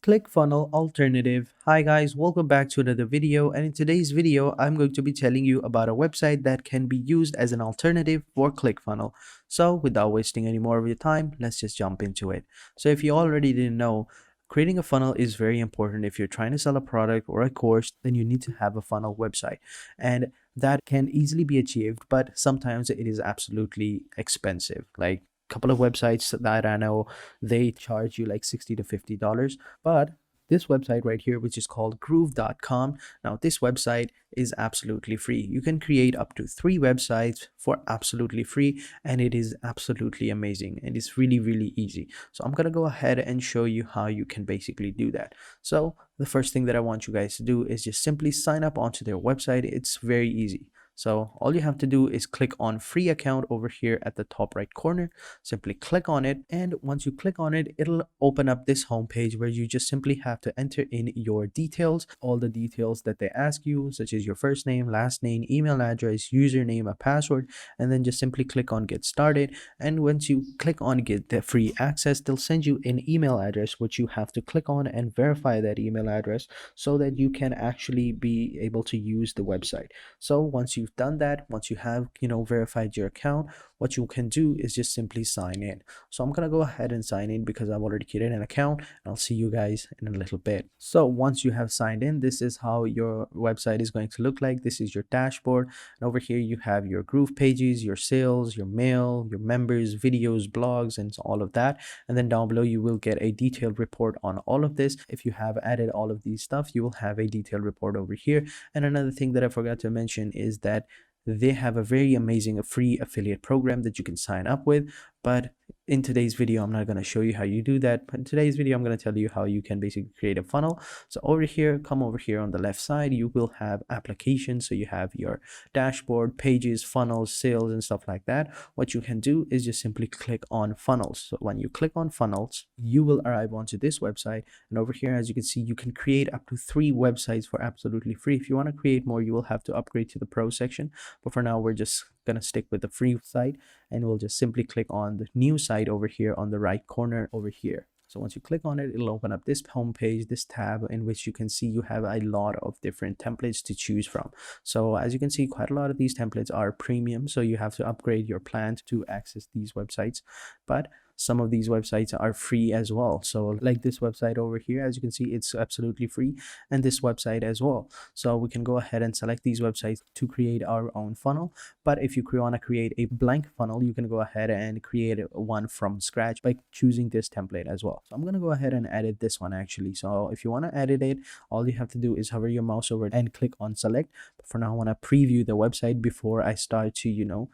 ClickFunnel alternative. Hi guys, welcome back to another video, and in today's video I'm going to be telling you about a website that can be used as an alternative for ClickFunnel. So without wasting any more of your time, let's just jump into it. So if you already didn't know, creating a funnel is very important. If you're trying to sell a product or a course, then you need to have a funnel website, and that can easily be achieved, but sometimes it is absolutely expensive. Like couple of websites that I know, they charge you like $60 to $50, but this website right here, which is called groove.com, now this website is absolutely free. You can create up to 3 websites for absolutely free, and it is absolutely amazing, and it's really easy. So I'm gonna go ahead and show you how you can basically do that. So the first thing that I want you guys to do is just simply sign up onto their website. It's very easy. So all you have to do is click on free account over here at the top right corner. Simply click on it, and once you click on it, it'll open up this home page where you just simply have to enter in your details, all the details that they ask you, such as your first name, last name, email address, username, a password, and then just simply click on get started. And once you click on get the free access, they'll send you an email address which you have to click on and verify that email address so that you can actually be able to use the website. So once you've done that, once you have verified your account, what you can do is just simply sign in. So I'm gonna go ahead and sign in because I've already created an account, and I'll see you guys in a little bit. So once you have signed in, this is how your website is going to look like. This is your dashboard, and over here you have your Groove pages, your sales, your mail, your members, videos, blogs, and all of that. And then down below you will get a detailed report on all of this. If you have added all of these stuff, you will have a detailed report over here. And another thing that I forgot to mention is that they have a very amazing free affiliate program that you can sign up with. But in today's video, I'm not going to show you how you do that. But in today's video, I'm going to tell you how you can basically create a funnel. So over here, come over here on the left side, you will have applications. So you have your dashboard, pages, funnels, sales, and stuff like that. What you can do is just simply click on funnels. So when you click on funnels, you will arrive onto this website. And over here, as you can see, you can create up to 3 websites for absolutely free. If you want to create more, you will have to upgrade to the pro section. But for now, we're just going to stick with the free site, and we'll just simply click on the new site over here on the right corner over here. So once you click on it, it'll open up this home page, this tab, in which you can see you have a lot of different templates to choose from. So as you can see, quite a lot of these templates are premium, so you have to upgrade your plan to access these websites. But some of these websites are free as well. So like this website over here, as you can see, it's absolutely free, and this website as well. So we can go ahead and select these websites to create our own funnel. But if you want to create a blank funnel, you can go ahead and create one from scratch by choosing this template as well. So I'm going to go ahead and edit this one actually. So if you want to edit it, all you have to do is hover your mouse over it and click on select. But for now, I want to preview the website before I start to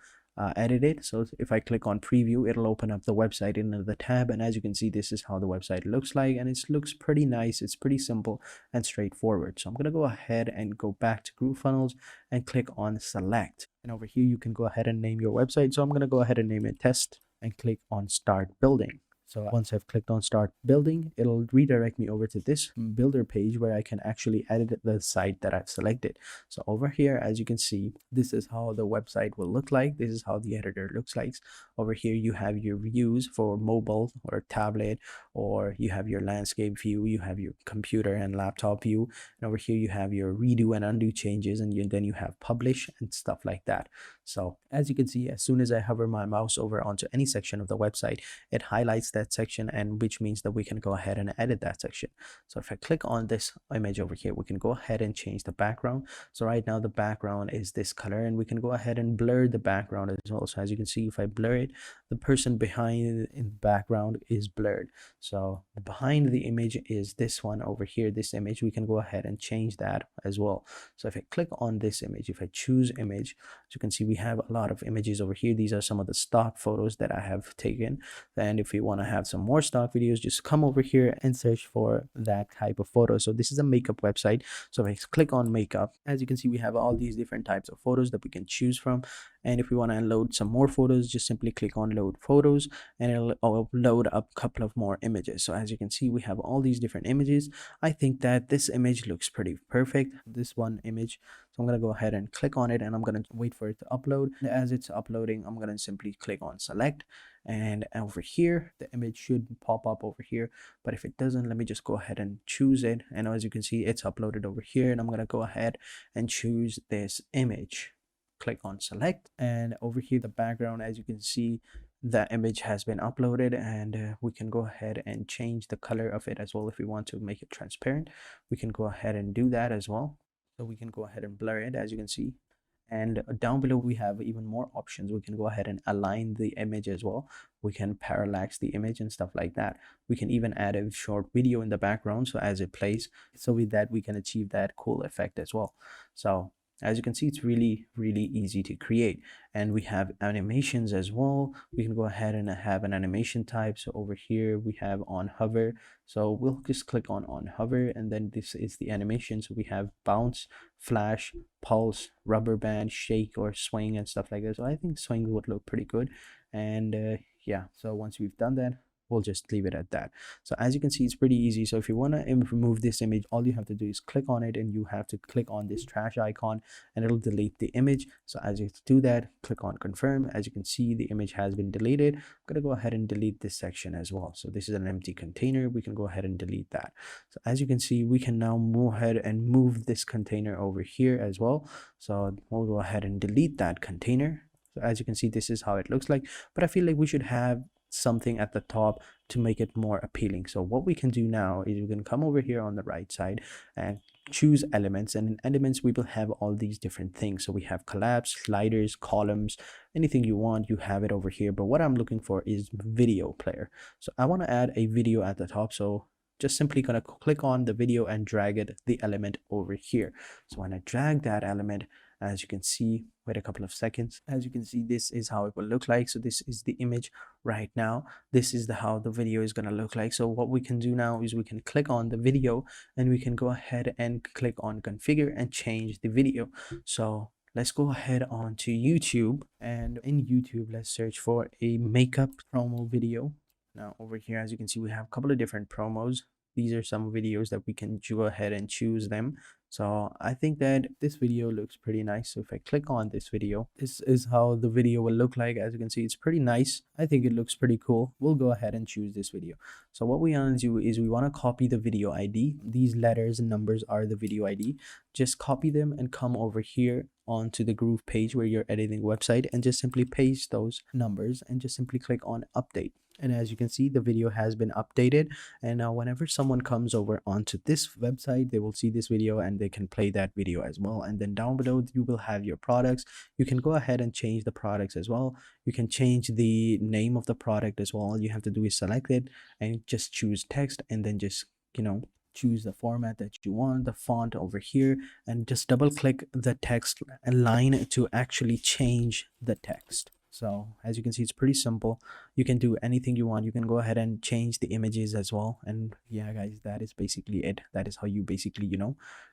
edit it. So if I click on preview, it'll open up the website in another tab, and as you can see, this is how the website looks like, and it looks pretty nice. It's pretty simple and straightforward. So I'm going to go ahead and go back to GrooveFunnels and click on select, and over here you can go ahead and name your website. So I'm going to go ahead and name it test and click on start building. So once I've clicked on start building, it'll redirect me over to this builder page where I can actually edit the site that I've selected. So over here, as you can see, this is how the website will look like. This is how the editor looks like. Over here, you have your views for mobile or tablet, or you have your landscape view, you have your computer and laptop view. And over here, you have your redo and undo changes, and then you have publish and stuff like that. So as you can see, as soon as I hover my mouse over onto any section of the website, it highlights that section, and which means that we can go ahead and edit that section. So if I click on this image over here, we can go ahead and change the background. So right now the background is this color, and we can go ahead and blur the background as well. So as you can see, if I blur it, the person behind in the background is blurred. So behind the image is this one over here, this image. We can go ahead and change that as well. So if I click on this image, if I choose image, as you can see, we have a lot of images over here. These are some of the stock photos that I have taken. And if you want to have some more stock videos, just come over here and search for that type of photo. So this is a makeup website. So if I click on makeup, as you can see, we have all these different types of photos that we can choose from. And if we want to load some more photos, just simply click on load photos, and it'll load up a couple of more images. So as you can see, we have all these different images. I think that this image looks pretty perfect, this one image. So I'm going to go ahead and click on it, and I'm going to wait for it to upload. As it's uploading, I'm going to simply click on select, and over here the image should pop up over here. But if it doesn't, let me just go ahead and choose it, and as you can see, it's uploaded over here, and I'm going to go ahead and choose this image. Click on select, and over here the background, as you can see, the image has been uploaded, and we can go ahead and change the color of it as well. If we want to make it transparent, we can go ahead and do that as well. So we can go ahead and blur it, as you can see. And down below we have even more options. We can go ahead and align the image as well. We can parallax the image and stuff like that. We can even add a short video in the background so as it plays, so with that we can achieve that cool effect as well. So as you can see, it's really easy to create. And we have animations as well. We can go ahead and have an animation type. So over here we have on hover, so we'll just click on hover, and then this is the animation. So we have bounce, flash, pulse, rubber band, shake, or swing, and stuff like that. So I think swing would look pretty good. And yeah, so once we've done that, we'll just leave it at that. So as you can see, it's pretty easy. So if you want to remove this image, all you have to do is click on it, and you have to click on this trash icon, and it'll delete the image. So as you do that, click on confirm. As you can see, the image has been deleted. I'm going to go ahead and delete this section as well. So this is an empty container. We can go ahead and delete that. So as you can see, we can now move ahead and move this container over here as well. So we'll go ahead and delete that container. So as you can see, this is how it looks like, but I feel like we should have something at the top to make it more appealing. So what we can do now is we can come over here on the right side and choose elements, and in elements we will have all these different things. So we have collapse, sliders, columns, anything you want, you have it over here. But what I'm looking for is video player. So I want to add a video at the top, so just simply gonna click on the video and drag it, the element over here. So when I drag that element, as you can see, wait a couple of seconds, as you can see, this is how it will look like. So this is the image right now. This is how the video is going to look like. So what we can do now is we can click on the video, and we can go ahead and click on configure and change the video. So let's go ahead on to YouTube, and in YouTube let's search for a makeup promo video. Now over here, as you can see, we have a couple of different promos. These are some videos that we can go ahead and choose them. So I think that this video looks pretty nice. So if I click on this video, this is how the video will look like. As you can see, it's pretty nice. I think it looks pretty cool. We'll go ahead and choose this video. So what we want to do is we want to copy the video ID. These letters and numbers are the video ID. Just copy them and come over here onto the Groove page where you're editing website, and just simply paste those numbers and just simply click on update. And as you can see, the video has been updated, and now whenever someone comes over onto this website, they will see this video and they can play that video as well. And then down below you will have your products. You can go ahead and change the products as well. You can change the name of the product as well. All you have to do is select it and just choose text, and then just choose the format that you want, the font over here, and just double click the text line to actually change the text. So as you can see, it's pretty simple. You can do anything you want. You can go ahead and change the images as well. And yeah, guys, that is basically it. That is how you basically,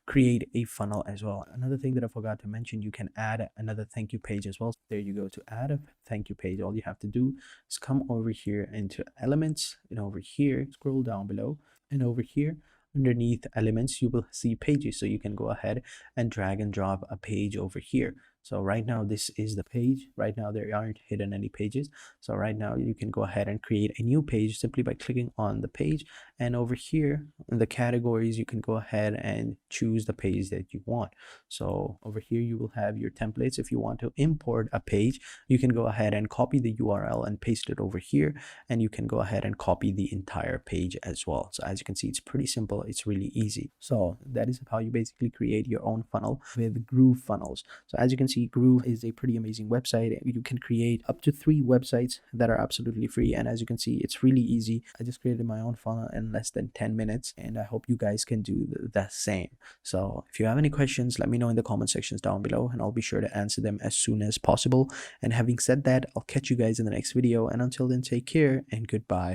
create a funnel as well. Another thing that I forgot to mention, you can add another thank you page as well. There you go. To add a thank you page, all you have to do is come over here into elements, and over here, scroll down below, and over here, underneath elements, you will see pages. So you can go ahead and drag and drop a page over here. So right now this is the page. Right now there aren't hidden any pages. So right now you can go ahead and create a new page simply by clicking on the page, and over here in the categories you can go ahead and choose the page that you want. So over here you will have your templates. If you want to import a page, you can go ahead and copy the URL and paste it over here, and you can go ahead and copy the entire page as well. So as you can see, it's pretty simple. It's really easy. So that is how you basically create your own funnel with Groove Funnels. So as you can see, Groove is a pretty amazing website. You can create up to 3 websites that are absolutely free, and as you can see, it's really easy. I just created my own funnel in less than 10 minutes, and I hope you guys can do the same. So if you have any questions, let me know in the comment sections down below, and I'll be sure to answer them as soon as possible. And having said that, I'll catch you guys in the next video, and until then, take care and goodbye.